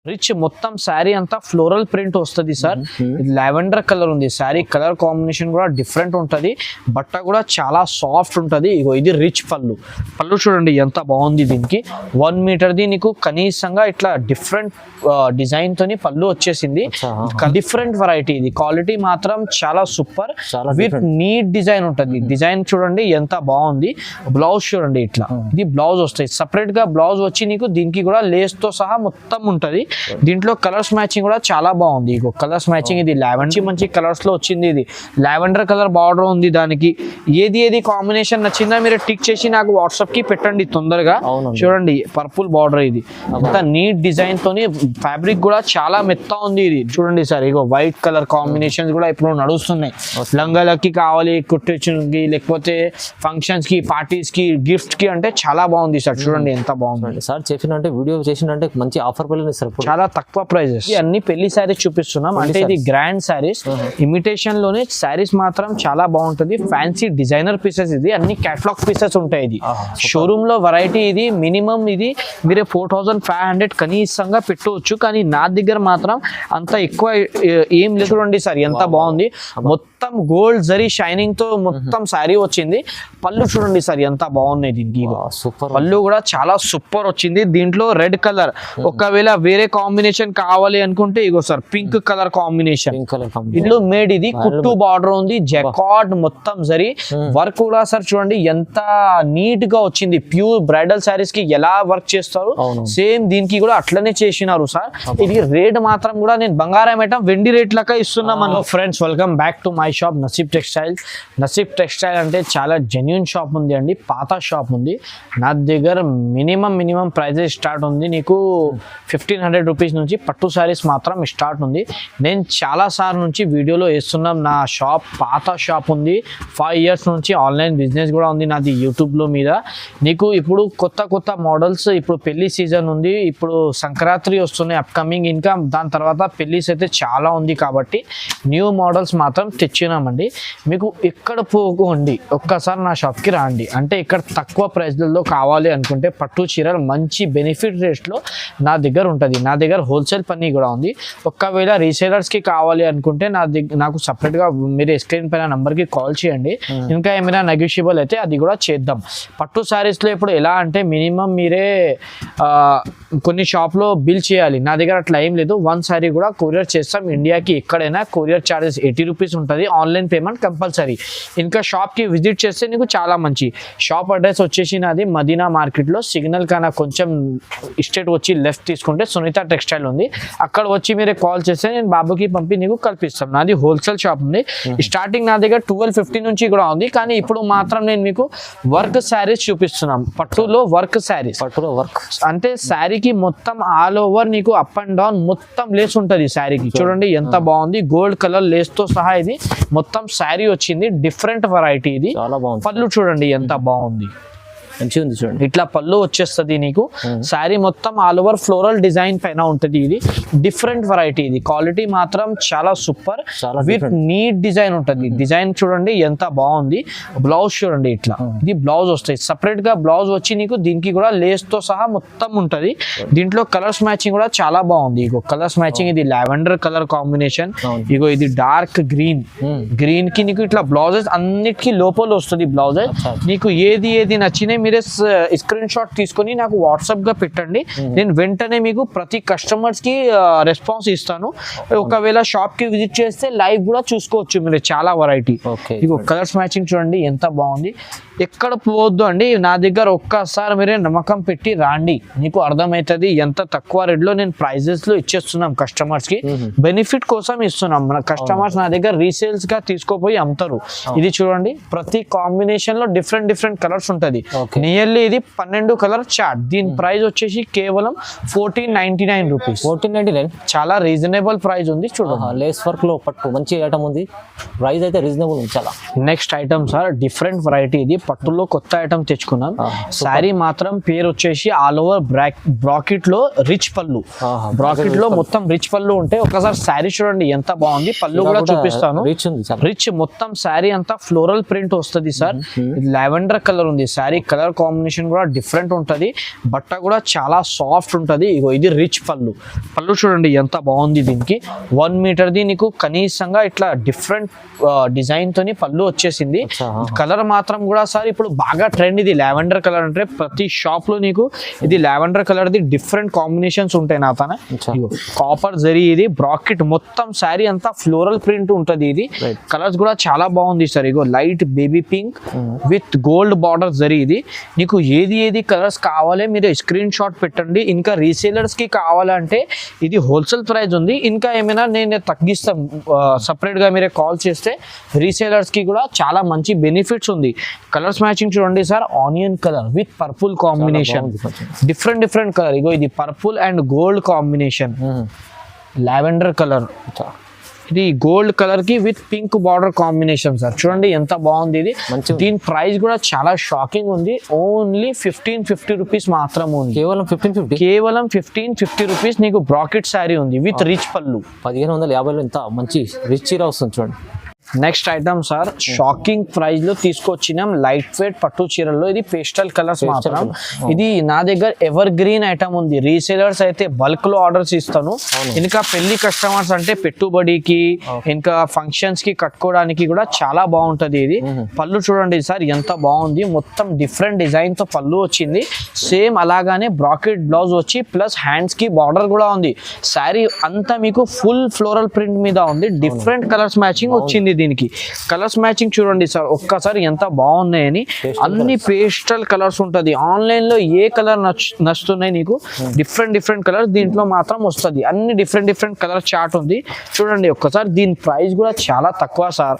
Rich మొత్తం శారీ అంతా floral print వస్తుంది సార్. లావెండర్ కలర్ ఉంది శారీ, కలర్ కాంబినేషన్ కూడా డిఫరెంట్ ఉంటుంది, బట్ట కూడా చాలా సాఫ్ట్ ఉంటుంది. ఇగో ఇది రిచ్ పళ్ళు చూడండి ఎంత బాగుంది. దీనికి 1 మీటర్ది నీకు కనీసంగా ఇట్లా డిఫరెంట్ డిజైన్ తోని పళ్ళు వచ్చేసింది. డిఫరెంట్ వెరైటీ, ఇది క్వాలిటీ మాత్రం చాలా సూపర్ విత్ నీట్ డిజైన్ ఉంటుంది. డిజైన్ చూడండి ఎంత బాగుంది. బ్లౌజ్ చూడండి ఇట్లా, ఇది బ్లౌజ్ వస్తాయి సపరేట్ గా. బ్లౌజ్ వచ్చి నీకు దీనికి కూడా లేస్ తో సహా మొత్తం ఉంటది. దీంట్లో కలర్స్ మ్యాచింగ్ కూడా చాలా బాగుంది. ఇగో కలర్స్ మ్యాచింగ్, ఇది లావెండర్ మంచి కలర్స్ లో వచ్చింది. ఇది లావెండర్ కలర్ బార్డర్ ఉంది దానికి. ఏది కాంబినేషన్ నచ్చిందా మీరు టిక్ చేసి నాకు వాట్సాప్ కి పెట్టండి తొందరగా. చూడండి పర్పుల్ బార్డర్, ఇది అంతా నీట్ డిజైన్ తోని, ఫ్యాబ్రిక్ కూడా చాలా మెత్త ఉంది. ఇది చూడండి సార్, ఇగో వైట్ కలర్ కాంబినేషన్స్ కూడా ఇప్పుడు నడుస్తున్నాయి. లంగాలకి కావాలి, కుట్టించుకి, లేకపోతే ఫంక్షన్స్ కి, పార్టీస్ కి, గిఫ్ట్ కి అంటే చాలా బాగుంది సార్. చూడండి ఎంత బాగుంది సార్. చెప్పినంటే వీడియో చేసినంటే మంచి ఆఫర్ పిల్లలు ఇస్తారు, చాలా తక్కువ ప్రైజెస్. అన్ని పెళ్లి శారీస్ చూపిస్తున్నాం, అంటే ఇది గ్రాండ్ శారీస్. ఇమిటేషన్ లోనే శారీస్ మాత్రం చాలా బాగుంటుంది. ఫ్యాన్సీ డిజైనర్ పీసెస్, ఇది అన్ని కేటలాగ్ పీసెస్ ఉంటాయి. ఇది షోరూమ్ లో వెరైటీ, ఇది మినిమం ఇది మీరు 4500 కనీసంగా పెట్టవచ్చు, కానీ నా దగ్గర మాత్రం అంత ఎక్కువ ఏం లేదు. చూడండి సార్ ఎంత బాగుంది, మొత్తం గోల్డ్ జరీ షైనింగ్ తో మొత్తం శారీ వచ్చింది. పళ్ళు చూడండి సార్ ఎంత బాగున్నాయి. దీనికి సూపర్ పళ్ళు కూడా చాలా సూపర్ వచ్చింది. దీంట్లో రెడ్ కలర్, ఒకవేళ వేరే కాంబినేషన్ కావాలి అనుకుంటే ఇగో సార్ పింక్ కలర్ కాంబినేషన్. ఇల్లు మేడ్, ఇది కుట్టు బార్డర్ ఉంది, జకార్డ్ మొత్తం జరీ వర్క్ కూడా సార్ చూడండి ఎంత నీట్ గా వచ్చింది. ప్యూర్ బ్రైడల్ శారీస్ కి ఎలా వర్క్ చేస్తారు సేమ్ దీనికి కూడా అట్లనే చేసినారు సార్. ఇది రేట్ మాత్రం కూడా నేను బంగారం ఐటమ్ వెండి రేట్ లెక్క ఇస్తున్నాను. Friends, welcome back to my shop నసీబ్ textile. నసీబ్ textile అంటే చాలా జెన్యూన్ షాప్ ఉంది అండి, పాత షాప్ ఉంది. నా దగ్గర మినిమం ప్రైజెస్ స్టార్ట్ ఉంది నీకు 1500 రూపీస్ నుంచి పట్టు శారీస్ మాత్రం స్టార్ట్ ఉంది. నేను చాలా సార్లు నుంచి వీడియోలో వేస్తున్నాం. నా షాప్ పాత షాప్ ఉంది, 5 years నుంచి ఆన్లైన్ బిజినెస్ కూడా ఉంది నాది యూట్యూబ్లో మీద. నీకు ఇప్పుడు కొత్త మోడల్స్, ఇప్పుడు పెళ్లి సీజన్ ఉంది, ఇప్పుడు సంక్రాంతి వస్తున్నాయి అప్కమింగ్, ఇంకా దాని తర్వాత పెళ్లిస్ అయితే చాలా ఉంది కాబట్టి న్యూ మోడల్స్ మాత్రం తెచ్చినామండి. మీకు ఎక్కడ పోకండి, ఒక్కసారి నా షాప్కి రండి. అంటే ఇక్కడ తక్కువ ప్రైస్లలో కావాలి అనుకుంటే పట్టు చీరలు మంచి బెనిఫిట్ రేట్స్లో నా దగ్గర ఉంటుంది. నా దగ్గర హోల్సేల్ పని కూడా ఉంది. ఒకవేళ రీసేలర్స్కి కావాలి అనుకుంటే నాకు సపరేట్గా మీరు స్క్రీన్ పైన నంబర్కి కాల్ చేయండి. ఇంకా ఏమైనా నెగోషియబుల్ అయితే అది కూడా చేద్దాం. పట్టు శారీస్లో ఇప్పుడు ఎలా అంటే మినిమం మీరే కొన్ని షాప్లో బిల్ చేయాలి. నా దగ్గర అట్లా ఏం లేదు. 1 శారీ కూడా కొరియర్ చేస్తాం ఇండియాకి ఎక్కడైనా. కొరియర్ ఛార్జెస్ 80 రూపీస్ ఉంటుంది, ఆన్లైన్ పేమెంట్ కంపల్సరీ. ఇంకా షాప్కి విజిట్ చేస్తే నీకు చాలా మంచి. షాప్ అడ్రస్ వచ్చేసి నాది మదీనా మార్కెట్లో, సిగ్నల్ కన్నా కొంచెం స్ట్రేట్ వచ్చి లెఫ్ట్ తీసుకుంటే సునీత టెక్స్టైల్ ఉంది. అక్కడ వచ్చి మీరే కాల్ చేస్తే నేను బాబుకి పంపి నీకు కల్పిస్తాం. నాది హోల్సేల్ షాప్ ఉంది. స్టార్టింగ్ నా దగ్గర 1250 నుంచి కూడా ఉంది, కానీ ఇప్పుడు మాత్రం నేను మీకు వర్క్ శారీస్ చూపిస్తున్నాం. పట్టులో వర్క్ శారీస్, పట్టులో వర్క్ అంటే శారీకి మొత్తం ఆల్ ఓవర్ నీకు అప్ అండ్ డౌన్ మొత్తం లేస్ ఉంటుంది శారీకి. చూడండి ఎంత బాగుంది, గోల్డ్ కలర్ లేస్ తో సహా ఇది మొత్తం శారీ వచ్చింది. డిఫరెంట్ వెరైటీ ఇది. పళ్ళు చూడండి ఎంత బాగుంది, మంచిగా ఉంది చూడండి. ఇట్లా పళ్ళు వచ్చేస్తుంది నీకు. శారీ మొత్తం ఆల్ ఓవర్ ఫ్లోరల్ డిజైన్ పైన ఉంటుంది. ఇది డిఫరెంట్ వెరైటీ, ఇది క్వాలిటీ మాత్రం చాలా సూపర్ విత్ నీట్ డిజైన్ ఉంటుంది. డిజైన్ చూడండి ఎంత బాగుంది. బ్లౌజ్ చూడండి ఇట్లా, ఇది బ్లౌజ్ వస్తాయి సపరేట్ గా. బ్లౌజ్ వచ్చి నీకు దీనికి కూడా లేస్ తో సహా మొత్తం ఉంటది. దీంట్లో కలర్స్ మ్యాచింగ్ కూడా చాలా బాగుంది. ఇగో కలర్స్ మ్యాచింగ్, ఇది లావెండర్ కలర్ కాంబినేషన్, ఇగో ఇది డార్క్ గ్రీన్ కి నీకు ఇట్లా బ్లౌజెస్ అన్నిటికీ లోపల వస్తుంది. బ్లౌజెస్ నీకు ఏది నచ్చినాయి మీరే స్క్రీన్ షాట్ తీసుకొని నాకు వాట్సాప్ గా పెట్టండి. నేను వెంటనే మీకు ప్రతి కస్టమర్స్ కి రెస్పాన్స్ ఇస్తాను. ఒకవేళ షాప్ కి విజిట్ చేస్తే లైవ్ కూడా చూసుకోవచ్చు మీరు. చాలా వెరైటీ. ఇగో కలర్స్ మ్యాచింగ్ చూడండి ఎంత బాగుంది. ఎక్కడ పోవద్దు అండి, నా దగ్గర ఒక్కసారి మీరే నమ్మకం పెట్టి రాండి, నీకు అర్థమవుతుంది. ఎంత తక్కువ రేట్ లో నేను ప్రైజెస్ లో ఇచ్చేస్తున్నాం కస్టమర్స్ కి, బెనిఫిట్ కోసం ఇస్తున్నాం. మన కస్టమర్స్ నా దగ్గర రీసేల్స్ గా తీసుకోపోయి అమ్ముతారు. ఇది చూడండి ప్రతి కాంబినేషన్ లో డిఫరెంట్ కలర్స్ ఉంటది. నియర్లీ ఇది 12 కలర్ చార్ట్. దీని ప్రైస్ వచ్చేసి కేవలం 1499 రూపీస్. 1499 చాలా రీజనబుల్ ప్రైస్ ఉంది. చూడండి లేస్ వర్క్ లో పట్టు మంచి ఐటమ్ ఉంది, ప్రైస్ అయితే రీజనబుల్ ఉంది చాలా. Next item sir different variety, ఇది పట్టులో కొత్త ఐటమ్ తెచ్చుకున్నాం. శారీ మాత్రం పేరు వచ్చేసి ఆల్ ఓవర్ బ్రాకెట్ లో రిచ్ పళ్ళు. బ్రాకెట్ లో మొత్తం రిచ్ పళ్ళు ఉంటే ఒకసారి శారీ చూడండి ఎంత బాగుంది. పళ్ళు కూడా చూపిస్తాను. రిచ్ మొత్తం శారీ అంతా ఫ్లోరల్ ప్రింట్ వస్తుంది సార్. లావెండర్ కలర్ ఉంది. శారీ కలర్ కాంబినేషన్ కూడా డిఫరెంట్ ఉంటది. బట్ట కూడా చాలా సాఫ్ట్ ఉంటది. ఇగో ఇది రిచ్ పళ్ళు. పళ్ళు చూడండి ఎంత బాగుంది. దీనికి 1 మీటర్ ది నీకు కనీసంగా ఇట్లా డిఫరెంట్ డిజైన్ తోని పళ్ళు వచ్చేసింది. కలర్ మాత్రం కూడా సార్ ఇప్పుడు బాగా ట్రెండ్ ఇది లావెండర్ కలర్. అంటే ప్రతి షాప్ లో నీకు ఇది lavender colour the different combinations ఉంటాయి నా తన. కాపర్ జరీ ఇది బ్రాకెట్ మొత్తం శారీ అంతా ఫ్లోరల్ ప్రింట్ ఉంటది. ఇది కలర్స్ కూడా చాలా బాగుంది sir. Ego light baby pink with gold border zari. ఇది నీకు ఏది కలర్స్ కావాలి మీరు స్క్రీన్ షాట్ పెట్టండి. ఇంకా రీసేలర్స్ కి కావాలంటే ఇది హోల్సేల్ ప్రైస్ ఉంది. ఇంకా ఏమైనా నేను తగ్గిస్తాం సపరేట్ గా మీరే కాల్ చేస్తే. రీసేలర్స్ కి కూడా చాలా మంచి బెనిఫిట్స్ ఉంది. కలర్స్ మ్యాచింగ్ చూడండి sir. Onion colour with purple combination, different colour. ఇగో ఇది purple and gold combination. Lavender colour, ఇది గోల్డ్ కలర్ కి with pink border combination sir. చూడండి ఎంత బాగుంది ఇది. దీని ప్రైస్ కూడా చాలా షాకింగ్ ఉంది. ఓన్లీ 1550 రూపీస్ మాత్రం ఉంది. కేవలం 1550 రూపీస్ నీకు బ్రాకెట్ శారీ ఉంది విత్ రిచ్ పళ్ళు. 1550లో ఇంత మంచి రిచ్ చీర వస్తుంది చూడండి. Next item sir shocking price లో తీసుకొచ్చినాం. లైట్ వెయిట్ పట్టు చీరల్లో ఇది పేస్టల్ కలర్స్ మాత్రం. ఇది నా దగ్గర ఎవర్ గ్రీన్ ఐటమ్ ఉంది. రీసేలర్స్ అయితే బల్క్ లో ఆర్డర్స్ ఇస్తాను. ఇంకా పెళ్లి కస్టమర్స్ అంటే పెట్టుబడికి ఇంకా ఫంక్షన్స్ కి కట్టుకోవడానికి కూడా చాలా బాగుంటది. ఇది పళ్ళు చూడండి సార్ ఎంత బాగుంది. మొత్తం డిఫరెంట్ డిజైన్ తో పళ్ళు వచ్చింది. సేమ్ అలాగానే బ్రాకెట్ బ్లౌజ్ వచ్చి ప్లస్ హ్యాండ్స్ కి బార్డర్ కూడా ఉంది. శారీ అంతా మీకు ఫుల్ ఫ్లోరల్ ప్రింట్ మీద ఉంది. డిఫరెంట్ కలర్స్ మ్యాచింగ్ వచ్చింది. దీనికి కలర్స్ మ్యాచింగ్ చూడండి సార్ ఒక్కసారి ఎంత బాగున్నాయని. అన్ని పేస్టల్ కలర్స్ ఉంటది. ఆన్లైన్ లో ఏ కలర్ నచ్చుతున్నాయి నీకు డిఫరెంట్ కలర్స్ దీంట్లో మాత్రం వస్తుంది. అన్ని డిఫరెంట్ కలర్ చార్ట్ ఉంది చూడండి ఒక్కసారి. దీని ప్రైస్ కూడా చాలా తక్కువ సార్.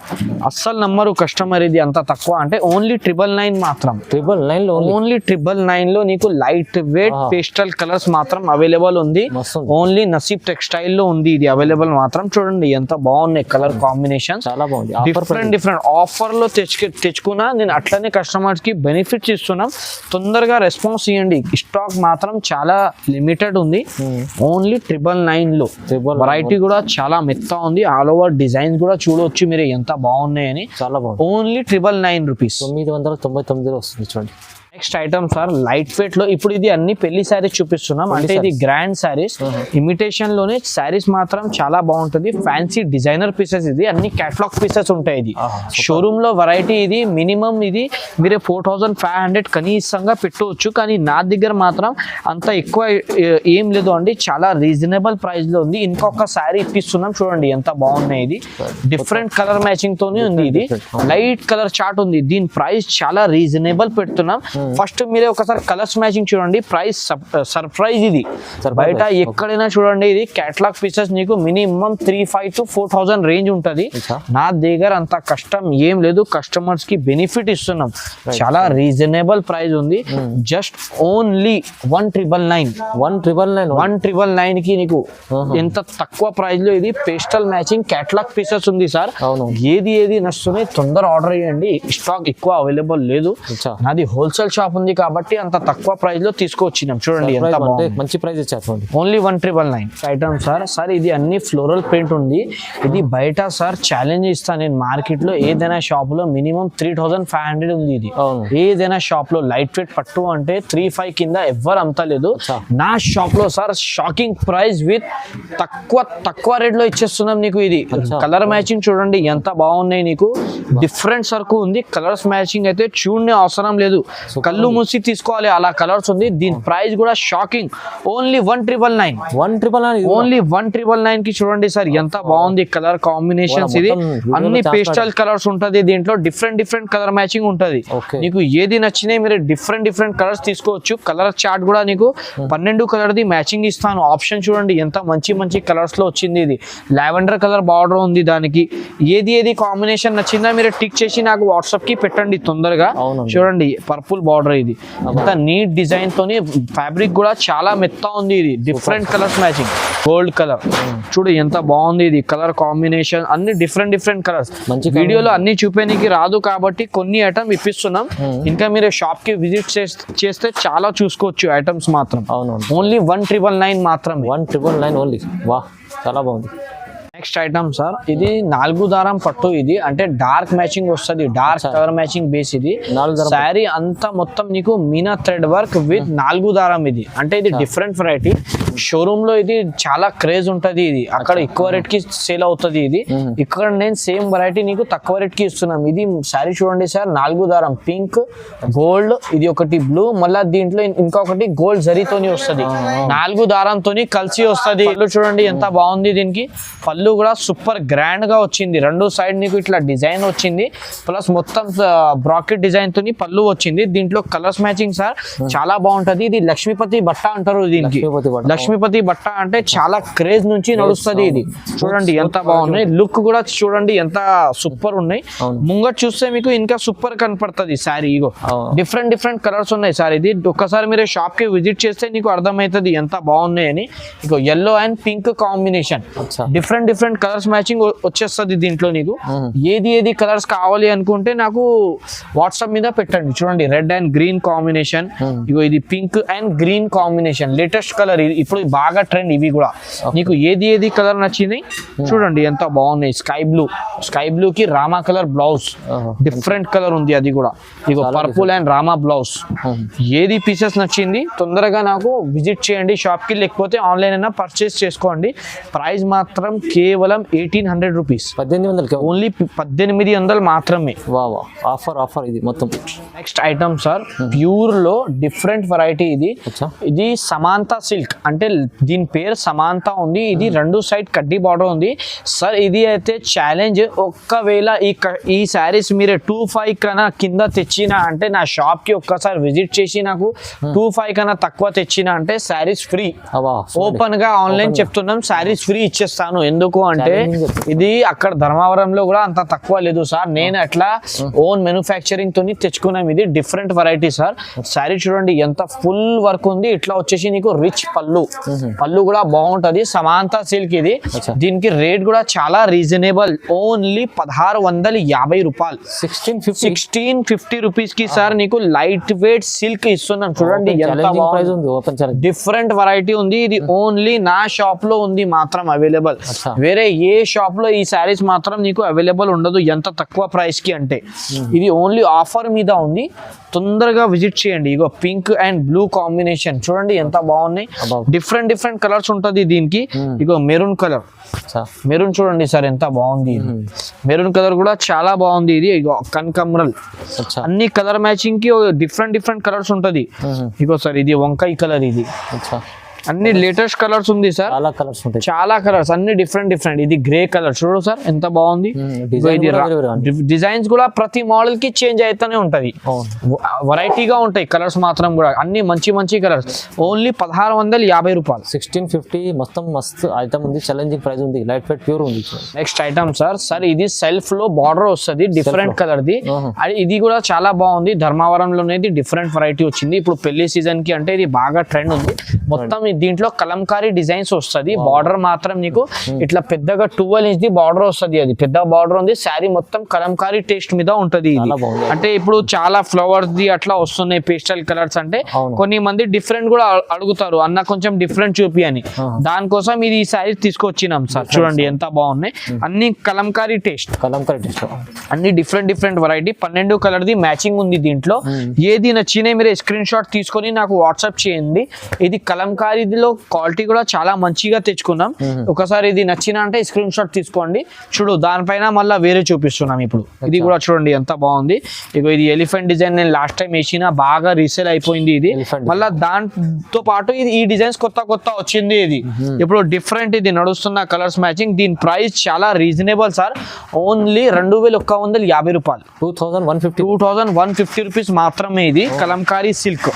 అస్సలు నమ్మరు కస్టమర్ ఇది అంత తక్కువ అంటే. ఓన్లీ 999 మాత్రం. 999 లో నీకు లైట్ వెయిట్ పేస్టల్ కలర్స్ మాత్రం అవైలబుల్ ఉంది. ఓన్లీ నసీబ్ టెక్స్టైల్ లో ఉంది ఇది అవైలబుల్ మాత్రం. చూడండి ఎంత బాగున్నాయి కలర్ కాంబినేషన్. డిఫరెంట్ ఆఫర్ లో తెచ్చుకున్నా నేను అట్లనే కస్టమర్స్ కి బెనిఫిట్స్ ఇస్తున్నాం. తొందరగా రెస్పాన్స్ ఇవ్వండి. స్టాక్ మాత్రం చాలా లిమిటెడ్ ఉంది. ఓన్లీ 999 లో వెరైటీ కూడా చాలా మెత్త ఉంది. ఆల్ ఓవర్ డిజైన్స్ కూడా చూడవచ్చు మీరు ఎంత బాగున్నాయని. చాలా బాగుంది. Only 999 rupees. 999 వస్తుంది చూడండి. Next item sir light weight లో. ఇప్పుడు ఇది అన్ని పెళ్లి శారీస్ చూపిస్తున్నాం. అంటే ఇది గ్రాండ్ శారీస్. ఇమిటేషన్ లోనే శారీస్ మాత్రం చాలా బాగుంటుంది. Fancy designer pieces. ఇది అన్ని కేటలాగ్ పీసెస్ ఉంటాయి. ఇది షోరూమ్ లో వెరైటీ. ఇది మినిమం ఇది మీరు 4500 కనీసంగా పెట్టవచ్చు. కానీ నా దగ్గర మాత్రం అంత ఎక్కువ ఏం లేదు అండి. చాలా రీజనబుల్ ప్రైస్ లో ఉంది. ఇంకొక శారీ ఇప్పిస్తున్నాం చూడండి ఎంత బాగున్నాయి. ఇది డిఫరెంట్ కలర్ మ్యాచింగ్ తోనే ఉంది. ఇది లైట్ కలర్ చార్ట్ ఉంది. దీని ప్రైస్ చాలా రీజనబుల్ పెడుతున్నాం. ఫస్ట్ మీరే ఒకసారి కలర్స్ మ్యాచింగ్ చూడండి. Price surprise. ఇది బయట ఎక్కడైనా చూడండి ఇది కేటలాగ్ పీసెస్ నీకు మినిమం 3500 to 4000 రేంజ్ ఉంటది. నా దగ్గర అంత కష్టం ఏం లేదు. కస్టమర్స్ కి బెనిఫిట్ ఇస్తున్నాం. చాలా రీజనబుల్ ప్రైస్ ఉంది. జస్ట్ ఓన్లీ 1999 కి నీకు ఎంత తక్కువ ప్రైస్ లో ఇది పేస్టల్ మ్యాచింగ్ కేటలాగ్ పీసెస్ ఉంది సార్. ఏది నచ్చుతున్నాయి తొందర ఆర్డర్ చేయండి. స్టాక్ ఎక్కువ అవైలబుల్ లేదు. నాది హోల్సేల్ షాప్ ఉంది కాబట్టి అంత తక్కువ ప్రైస్ లో తీసుకొచ్చినాం. చూడండి ఎంత మంచి ప్రైస్ ఇచ్చారు. Only 1999 item sir. ఇది అన్ని ఫ్లోరల్ ప్రింట్ ఉంది. ఇది బయట సార్ ఛాలెంజ్ ఇస్తాను నేను. మార్కెట్ లో ఏదైనా షాప్ లో మినిమం 3500 ఉంది. ఇది ఏదైనా షాప్ లో లైట్ వెయిట్ పట్టు అంటే 35 కింద ఎవ్వరు అమ్మలేదు. నా షాప్ లో సార్ షాకింగ్ ప్రైస్ విత్ తక్కువ రేట్ లో ఇచ్చేస్తున్నాం నీకు. ఇది కలర్ మ్యాచింగ్ చూడండి ఎంత బాగున్నాయి. నీకు డిఫరెంట్ సరుకు ఉంది. కలర్స్ మ్యాచింగ్ అయితే చూడనే అవసరం లేదు. కళ్ళు మూసి తీసుకోవాలి అలా కలర్స్ ఉంది. దీని ప్రైస్ కూడా షాకింగ్. ఓన్లీ 1999 ఓన్లీ 1999 కి చూడండి సార్ ఎంత బాగుంది కలర్ కాంబినేషన్స్. ఇది అన్ని పేస్టల్ కలర్స్ ఉంటది. దీంట్లో డిఫరెంట్ కలర్ మ్యాచింగ్ ఉంటది. నీకు ఏది నచ్చినాయి మీరు డిఫరెంట్ కలర్స్ తీసుకోవచ్చు. కలర్ చార్ట్ కూడా నీకు 12 కలర్ ది మ్యాచింగ్ ఇస్తాను. ఆప్షన్ చూడండి ఎంత మంచి కలర్స్ లో వచ్చింది. ఇది లావెండర్ కలర్ బార్డర్ ఉంది. దానికి ఏది కాంబినేషన్ నచ్చిందా మీరు టిక్ చేసి నాకు వాట్సాప్ కి పెట్టండి తొందరగా. చూడండి పర్పుల్ బార్డర్ బార్డర్ ఇది అంత నీట్ డిజైన్ తోని ఫ్యాబ్రిక్ కూడా చాలా మెత్త ఉంది ఇది different colours matching gold colour చూడు ఎంత బాగుంది ఇది కలర్ కాంబినేషన్ అన్ని డిఫరెంట్ కలర్స్ మంచి వీడియోలో అన్ని చూపేనికి రాదు కాబట్టి కొన్ని ఐటమ్ ఇప్పిస్తున్నాం ఇంకా మీరు షాప్ కి విజిట్ చేస్తే చాలా చూసుకోవచ్చు ఐటమ్స్ మాత్రం అవును ఓన్లీ 1999 మాత్రమే 1999 ఓన్లీ వా చాలా బాగుంది నెక్స్ట్ ఐటమ్ సార్ ఇది 4 దారం పట్టు ఇది అంటే డార్క్ మ్యాచింగ్ వస్తుంది డార్క్ కలర్ మ్యాచింగ్ బేస్ ఇది శారీ అంతా మొత్తం నీకు మీనా థ్రెడ్ వర్క్ విత్ 4 దారం ఇది అంటే ఇది డిఫరెంట్ వెరైటీ షోరూమ్ లో ఇది చాలా క్రేజ్ ఉంటది ఇది అక్కడ ఎక్కువ రేట్ కి సేల్ అవుతుంది ఇది ఇక్కడ నేను సేమ్ వెరైటీ నీకు తక్కువ రేట్ కి ఇస్తున్నాం ఇది శారీ చూడండి సార్ 4 దారం పింక్ గోల్డ్ ఇది ఒకటి బ్లూ మళ్ళీ దీంట్లో ఇంకొకటి గోల్డ్ జరీతోని వస్తుంది 4 దారంతోని కలిసి వస్తుంది పళ్ళు చూడండి ఎంత బాగుంది దీనికి పళ్ళు కూడా సూపర్ గ్రాండ్ గా వచ్చింది రెండు సైడ్ నీకు ఇట్లా డిజైన్ వచ్చింది ప్లస్ మొత్తం బ్రాకెట్ డిజైన్ తోని పళ్ళు వచ్చింది దీంట్లో కలర్స్ మ్యాచింగ్ సార్ చాలా బాగుంటది ఇది లక్ష్మీపతి బట్ట అంటారు దీనికి లక్ష్మీపతి బట్ట అంటే చాలా క్రేజ్ నుంచి నడుస్తుంది ఇది చూడండి ఎంత బాగున్నాయి లుక్ కూడా చూడండి ఎంత సూపర్ ఉన్నాయి ముంగట్ చూస్తే మీకు ఇంకా సూపర్ కనపడుతుంది శారీ ఇగో డిఫరెంట్ కలర్స్ ఉన్నాయి సార్ ఇది ఒక్కసారి మీరు షాప్ కి విజిట్ చేస్తే నీకు అర్థమవుతుంది ఎంత బాగున్నాయి అని ఇగో yellow and pink combination different colours matching వచ్చేస్తుంది దీంట్లో నీకు ఏది కలర్స్ కావాలి అనుకుంటే నాకు వాట్సాప్ మీద పెట్టండి చూడండి రెడ్ అండ్ గ్రీన్ కాంబినేషన్ ఇగో ఇది pink and green combination latest colour ఇప్పుడు బాగా ట్రెండ్ ఇవి కూడా నీకు ఏది కలర్ నచ్చింది చూడండి ఎంత బాగున్నాయి స్కై బ్లూ కి Rama colour blouse different colour ఉంది అది కూడా ఇగో పర్పుల్ అండ్ రామా బ్లౌజ్ ఏది పీసెస్ నచ్చింది తొందరగా నాకు విజిట్ చేయండి షాప్ కి లేకపోతే ఆన్లైన్ అయినా పర్చేస్ చేసుకోండి ప్రైస్ మాత్రం కేవలం 1800 రూపీస్ 1800 ఓన్లీ 1800 మాత్రమే వా ఆఫర్ ఇది మొత్తం నెక్స్ట్ ఐటమ్ సార్ ప్యూర్ లో డిఫరెంట్ వెరైటీ ఇది సమాంత సిల్క్ అంటే దీని పేరు సమాంత ఉంది ఇది రెండు సైడ్ కడ్డీ బార్డర్ ఉంది సార్ ఇది అయితే ఛాలెంజ్ ఒక్కవేళ ఈ శారీస్ మీరు 25 కన్నా కింద తెచ్చినా అంటే నా షాప్ కి ఒక్కసారి విజిట్ చేసి నాకు 25 కన్నా తక్కువ తెచ్చినా అంటే శారీస్ ఫ్రీ ఓపెన్ గా ఆన్లైన్ చెప్తున్నాం శారీస్ ఫ్రీ ఇచ్చేస్తాను ఎందుకు అంటే ఇది అక్కడ ధర్మవరంలో కూడా అంత తక్కువ లేదు సార్ నేను అట్లా ఓన్ మ్యానుఫ్యాక్చరింగ్ తోని తెచ్చుకున్నాం ఇది డిఫరెంట్ వెరైటీ సార్ శారీ చూడండి ఎంత ఫుల్ వర్క్ ఉంది ఇట్లా వచ్చేసి నీకు రిచ్ పళ్ళు కూడా బాగుంటది సమాంత సిల్క్ ఇది దీనికి రేట్ కూడా చాలా రీజనబుల్ ఓన్లీ 1650 రూపాయలు 1650 రూపీస్ కి సార్ నీకు లైట్ వెయిట్ సిల్క్ ఇస్తున్నాం చూడండి డిఫరెంట్ వెరైటీ ఉంది ఇది ఓన్లీ నా షాప్ లో ఉంది మాత్రం అవైలబుల్ వేరే ఏ షాప్ లో ఈ శారీస్ మాత్రం నీకు అవైలబుల్ ఉండదు ఎంత తక్కువ ప్రైస్ కి అంటే ఇది ఓన్లీ ఆఫర్ మీద ఉంది తొందరగా విజిట్ చేయండి ఇగో పింక్ అండ్ బ్లూ కాంబినేషన్ చూడండి ఎంత బాగున్నాయి డిఫరెంట్ కలర్స్ ఉంటది దీనికి ఇగో మెరూన్ కలర్ మెరూన్ చూడండి సార్ ఎంత బాగుంది మెరూన్ కలర్ కూడా చాలా బాగుంది ఇది ఇగో కనకాంబరల్ అన్ని కలర్ మ్యాచింగ్ కి డిఫరెంట్ కలర్స్ ఉంటది ఇగో సార్ ఇది వంకాయ కలర్ ఇది అన్ని లేటెస్ట్ కలర్స్ ఉంది సార్ చాలా కలర్స్ అన్ని డిఫరెంట్ ఇది గ్రే కలర్ చూడు సార్ ఎంత బాగుంది డిజైన్స్ కూడా ప్రతి మోడల్ కి చేంజ్ అయితేనే ఉంటది వెరైటీగా ఉంటాయి కలర్స్ మాత్రం కూడా అన్ని మంచి కలర్స్ ఓన్లీ 1650 రూపాయలు 1650 మొత్తం మస్తు ఐటమ్ ఉంది ఛాలెంజింగ్ ప్రైస్ ఉంది లైట్ వెయిట్ ప్యూర్ ఉంది నెక్స్ట్ ఐటమ్ సార్ ఇది సెల్ఫ్ లో బార్డర్ వస్తుంది డిఫరెంట్ కలర్ ది ఇది కూడా చాలా బాగుంది ధర్మవరంలోనే డిఫరెంట్ వెరైటీ వచ్చింది ఇప్పుడు పెళ్లి సీజన్ కి అంటే ఇది బాగా ట్రెండ్ ఉంది మొత్తం దీంట్లో కలంకారీ డిజైన్స్ వస్తుంది బార్డర్ మాత్రం నీకు ఇట్లా పెద్దగా 12 ఇంచ్ ది బార్డర్ వస్తుంది అది పెద్ద బార్డర్ ఉంది శారీ మొత్తం కలంకారీ టేస్ట్ మీద ఉంటది అంటే ఇప్పుడు చాలా ఫ్లవర్స్ ది అట్లా వస్తున్నాయి పేస్టల్ కలర్స్ అంటే కొన్ని మంది డిఫరెంట్ కూడా అడుగుతారు అన్న కొంచెం డిఫరెంట్ చూపి అని దానికోసం ఇది ఈ శారీ తీసుకొచ్చినాం సార్ చూడండి ఎంత బాగున్నాయి అన్ని కలంకారీ టేస్ట్ అన్ని different variety 12 colour the matching ఉంది దీంట్లో ఏది నచ్చినా మీరు స్క్రీన్ షాట్ తీసుకొని నాకు వాట్సాప్ చేయండి ఇది కలంకారీ ఇదిలో క్వాలిటీ కూడా చాలా మంచిగా తెచ్చుకున్నాం ఒకసారి ఇది నచ్చిన అంటే స్క్రీన్ షాట్ తీసుకోండి చూడు దానిపైన మళ్ళీ వేరే చూపిస్తున్నాం ఇప్పుడు ఇది కూడా చూడండి ఎంత బాగుంది ఇగో ఇది ఎలిఫెంట్ డిజైన్ నేను లాస్ట్ టైం వేసిన బాగా రీసేల్ అయిపోయింది ఇది మళ్ళీ దాంతో పాటు ఇది ఈ డిజైన్స్ కొత్త వచ్చింది ఇది ఇప్పుడు డిఫరెంట్ ఇది నడుస్తున్న కలర్స్ మ్యాచింగ్ దీని ప్రైస్ చాలా రీజనబుల్ సార్ ఓన్లీ 2150 రూపాయలు 2150 రూపీస్ మాత్రమే ఇది కలంకారీ సిల్క్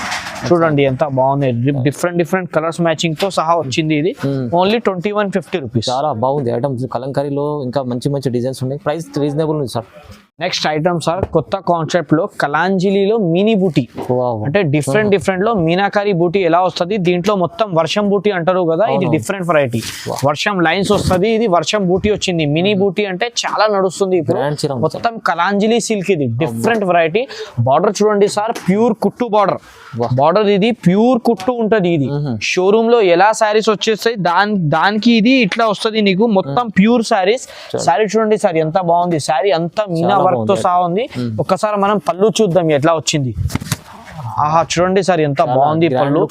చూడండి ఎంత బాగుంది డిఫరెంట్ కలర్స్ మ్యాచింగ్ తో సహా వచ్చింది ఇది ఓన్లీ 2150 రూపీస్ చాలా బాగుంది ఐటమ్ కలంకారీలో ఇంకా మంచి డిజైన్స్ ఉన్నాయి ప్రైస్ రీజనబుల్ ఉంది సార్ నెక్స్ట్ ఐటమ్ సార్ కొత్త కాన్సెప్ట్ లో కలాంజిలిలో మినీ బూటీ అంటే డిఫరెంట్ లో మీనాకారి బూటీ ఎలా వస్తుంది దీంట్లో మొత్తం వర్షం బూటీ అంటారు కదా ఇది డిఫరెంట్ వెరైటీ వర్షం లైన్స్ వస్తుంది ఇది వర్షం బూటీ వచ్చింది మినీ బూటీ అంటే చాలా నడుస్తుంది ఇప్పుడు మొత్తం కలాంజిలి సిల్క్ ఇది డిఫరెంట్ వెరైటీ బార్డర్ చూడండి సార్ ప్యూర్ కుట్టు బార్డర్ ఇది ప్యూర్ కుట్టు ఉంటది ఇది షోరూమ్ లో ఎలా శారీస్ వచ్చేస్తాయి దానికి ఇది ఇట్లా వస్తుంది నీకు మొత్తం ప్యూర్ శారీస్ శారీ చూడండి సార్ ఎంత బాగుంది శారీ అంతా మీనా వర్క్ తో సహా ఉంది ఒక్కసారి మనం పళ్ళు చూద్దాం ఎట్లా వచ్చింది ఆహా చూడండి సార్ ఎంత బాగుంది పళ్ళు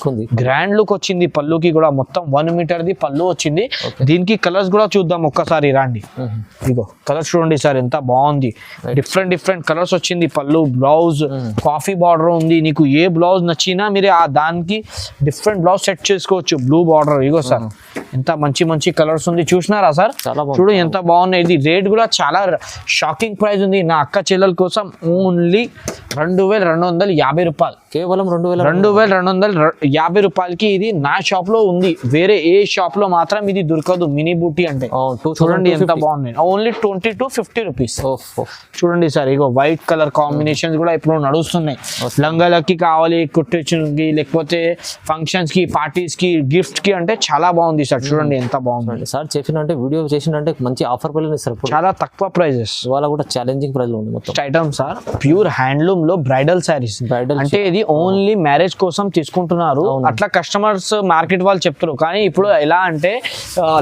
గ్రాండ్ లుక్ వచ్చింది పళ్ళుకి కూడా మొత్తం 1 మీటర్ ది పళ్ళు వచ్చింది దీనికి కలర్స్ కూడా చూద్దాం ఒక్కసారి రండి ఇగో కలర్స్ చూడండి సార్ ఎంత బాగుంది డిఫరెంట్ కలర్స్ వచ్చింది పళ్ళు బ్లౌజ్ కాఫీ బార్డర్ ఉంది నీకు ఏ బ్లౌజ్ నచ్చినా మీరు ఆ దానికి డిఫరెంట్ బ్లౌజ్ సెట్ చేసుకోవచ్చు బ్లూ బార్డర్ ఇగో సార్ ఎంత మంచి కలర్స్ ఉంది చూసినారా సార్ చూడు ఎంత బాగున్నాయి ఇది రేట్ కూడా చాలా షాకింగ్ ప్రైస్ ఉంది నా అక్క చెల్లెల కోసం ఓన్లీ 2250 రూపాయలు కేవలం 2250 రూపాయలకి ఇది నా షాప్ లో ఉంది వేరే ఏ షాప్ లో మాత్రం ఇది దొరకదు మినీ బూటీ అంటే చూడండి ఎంత బాగున్నాయి ఓన్లీ 2250 రూపీస్ చూడండి సార్ ఇగో వైట్ కలర్ కాంబినేషన్స్ కూడా ఇప్పుడు నడుస్తున్నాయి లంగాలకి కావాలి కుట్టించుకి లేకపోతే ఫంక్షన్స్ కి పార్టీస్ కి గిఫ్ట్ కి అంటే చాలా బాగుంది సార్ చూడండి ఎంత బాగుంది సార్ చెప్పినంటే వీడియో చేసినంటే మంచి ఆఫర్ పిల్లలు ఇస్తారు చాలా తక్కువ ప్రైజెస్ వాళ్ళ కూడా ఛాలెంజింగ్ ప్రైస్ ఉంది మొత్తం ఐటమ్ సార్ ప్యూర్ హ్యాండ్లూమ్ లో బ్రైడల్ శారీస్ అంటే ఇది ఓన్లీ మ్యారేజ్ కోసం తీసుకుంటున్నారు అట్లా కస్టమర్స్ మార్కెట్ వాళ్ళు చెప్తారు కానీ ఇప్పుడు ఎలా అంటే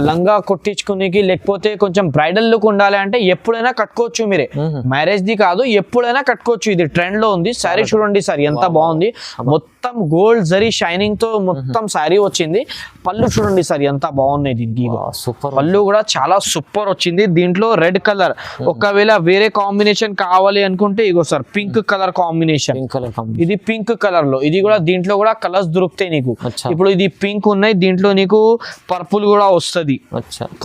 లంగా కొట్టించుకునేకి లేకపోతే కొంచెం బ్రైడల్ లుక్ ఉండాలి అంటే ఎప్పుడైనా కట్టుకోవచ్చు మీరే మ్యారేజ్ ది కాదు ఎప్పుడైనా కట్టుకోవచ్చు ఇది ట్రెండ్ లో ఉంది శారీ చూడండి సార్ ఎంత బాగుంది మొత్తం గోల్డ్ జరీ షైనింగ్ తో మొత్తం శారీ వచ్చింది పళ్ళు చూడండి సార్ ఎంత బాగున్నాయి దీనికి పళ్ళు కూడా చాలా సూపర్ వచ్చింది దీంట్లో రెడ్ కలర్ ఒకవేళ వేరే కాంబినేషన్ కావాలి అనుకుంటే ఇగో సార్ పింక్ కలర్ కాంబినేషన్ ఇది పింక్ కలర్ లో ఇది కూడా దీంట్లో కూడా కలర్స్ దొరుకుతాయి నీకు ఇప్పుడు ఇది పింక్ ఉన్నాయి దీంట్లో నీకు పర్పుల్ కూడా వస్తుంది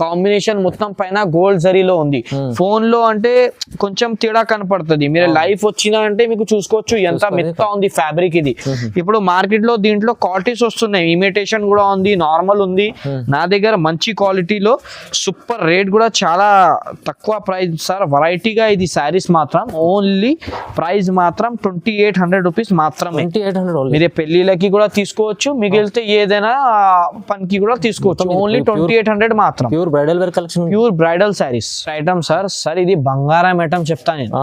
కాంబినేషన్ మొత్తం పైన గోల్డ్ జరీలో ఉంది ఫోన్ లో అంటే కొంచెం తేడా కనపడుతుంది మీరు లైఫ్ వచ్చినా అంటే మీకు చూసుకోవచ్చు ఎంత మెత్తగా ఉంది ఫ్యాబ్రిక్ ఇది ఇప్పుడు మార్కెట్ లో దీంట్లో క్వాలిటీస్ వస్తున్నాయి ఇమిటేషన్ కూడా ఉంది నార్మల్ ఉంది నా దగ్గర మంచి క్వాలిటీలో సూపర్ రేట్ కూడా చాలా తక్కువ ప్రైస్ సార్ వెరైటీగా ఇది శారీస్ మాత్రం ఓన్లీ ప్రైస్ మాత్రం 2800 రూపీస్ మాత్రమే మీరే పెళ్లిళ్ళకి కూడా తీసుకోవచ్చు మిగిలితే ఏదైనా పనికి కూడా తీసుకోవచ్చు ఓన్లీ 2800 మాత్రం pure bridal wear collection pure bridal saris item sir ఇది బంగారం ఐటమ్ చెప్తా నేను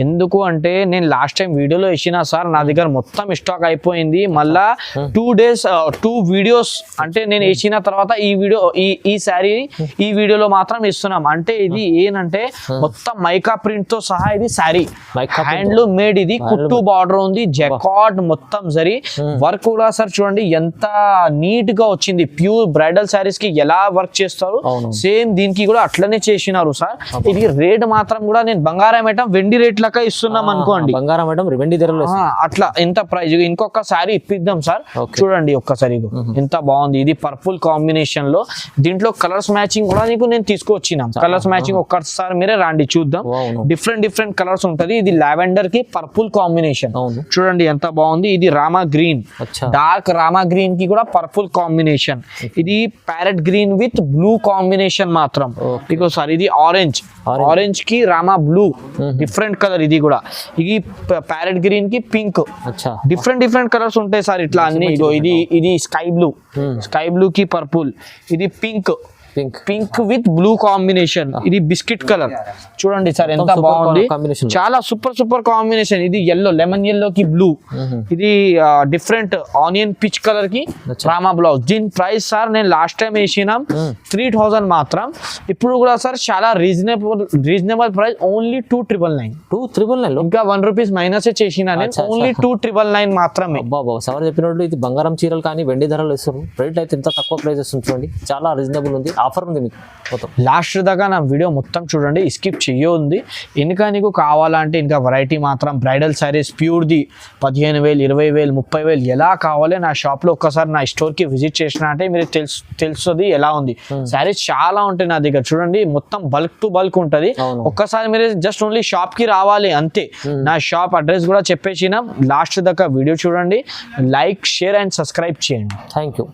ఎందుకు అంటే నేను లాస్ట్ టైం వీడియోలో వేసిన సార్ నా దగ్గర మొత్తం స్టాక్ అయిపోయింది మళ్ళా 2 days 2 వీడియోస్ అంటే నేను వేసిన తర్వాత ఈ వీడియో ఈ శారీ ఈ వీడియోలో మాత్రం ఇస్తున్నాం అంటే ఇది ఏంటంటే మొత్తం మైకా ప్రింట్ తో సహా ఇది శారీ హ్యాండ్లూమ్ మేడ్ ఇది కుట్టు బార్డర్ ఉంది జకార్డ్ మొత్తం జరీ వర్క్ కూడా సార్ చూడండి ఎంత నీట్ గా వచ్చింది ప్యూర్ బ్రైడల్ శారీస్ కి ఎలా వర్క్ చేస్తారు సేమ్ దీనికి కూడా అట్లనే చేసినారు సార్ ఇది రేట్ మాత్రం కూడా నేను బంగారం ఐటమ్ వెండి రేట్ లెక్క ఇస్తున్నాం అనుకోండి బంగారం ఐటమ్ వెండి ధరలో అట్లా ఎంత ప్రైస్ ఇంకొక శారీ ఇప్పిద్దాం సార్ చూడండి ఒక్కసారి ఎంత బాగుంది ఇది పర్పుల్ కాంబినేషన్ లో దీంట్లో కలర్స్ మ్యాచింగ్ కూడా నీకు నేను తీసుకొచ్చినా కలర్స్ మ్యాచింగ్ ఒక్కసారి మీరే రండి చూద్దాం డిఫరెంట్ కలర్స్ ఉంటది ఇది లావెండర్ కి పర్పుల్ కాంబినేషన్ చూడండి ఎంత బాగుంది ఇది Rama green dark Rama green కి కూడా పర్పుల్ కాంబినేషన్ ఇది parrot green with blue combination మాత్రం సార్ ఇది ఆరెంజ్ కి రామా బ్లూ డిఫరెంట్ కలర్ ఇది కూడా ఇది ప్యారెట్ గ్రీన్ కి పింక్ డిఫరెంట్ కలర్స్ ఉంటాయి సార్ ఇట్లా అన్ని ఇది స్కై బ్లూ కి పర్పుల్ ఇది పింక్ విత్ బ్లూ కాంబినేషన్ ఇది బిస్కెట్ కలర్ చూడండి సార్ ఎంత బాగుంది చాలా సూపర్ కాంబినేషన్ ఇది లెమన్ ఎల్లో కి బ్లూ ఇది డిఫరెంట్ ఆనియన్ పిచ్ కలర్ కి రామా బ్లౌజ్ దీని ప్రైస్ సార్ నేను లాస్ట్ టైం వేసినాం 3000 మాత్రం ఇప్పుడు కూడా సార్ చాలా రీజనబుల్ ప్రైస్ ఓన్లీ 2999 ఇంకా 1 రూపీస్ మైనస్ చేసిన ఓన్లీ 2999 మాత్రమే సార్ చెప్పినట్టు ఇది బంగారం చీరలు కానీ వెండి ధరలు ఇస్తారు రేట్ అయితే ఇంత తక్కువ ప్రైస్ వస్తుంది చూడండి చాలా రీజనబుల్ ఉంది ఆఫర్ ఉంది మీకు మొత్తం లాస్ట్ దాకా నా వీడియో మొత్తం చూడండి స్కిప్ చెయ్యొద్దు ఇంకా నీకు కావాలంటే ఇంకా వెరైటీ మాత్రం బ్రైడల్ శారీస్ ప్యూర్ది 15000 20000 30000 ఎలా కావాలి నా షాప్ లో ఒక్కసారి నా స్టోర్ కి విజిట్ చేసిన అంటే మీరు తెలుస్తుంది ఎలా ఉంది శారీస్ చాలా ఉంటాయి నా దగ్గర చూడండి మొత్తం బల్క్ టు బల్క్ ఉంటది ఒక్కసారి మీరు జస్ట్ ఓన్లీ షాప్ కి రావాలి అంతే నా షాప్ అడ్రస్ కూడా చెప్పేసిన లాస్ట్ దాకా వీడియో చూడండి లైక్ షేర్ అండ్ సబ్స్క్రైబ్ చేయండి థ్యాంక్ యూ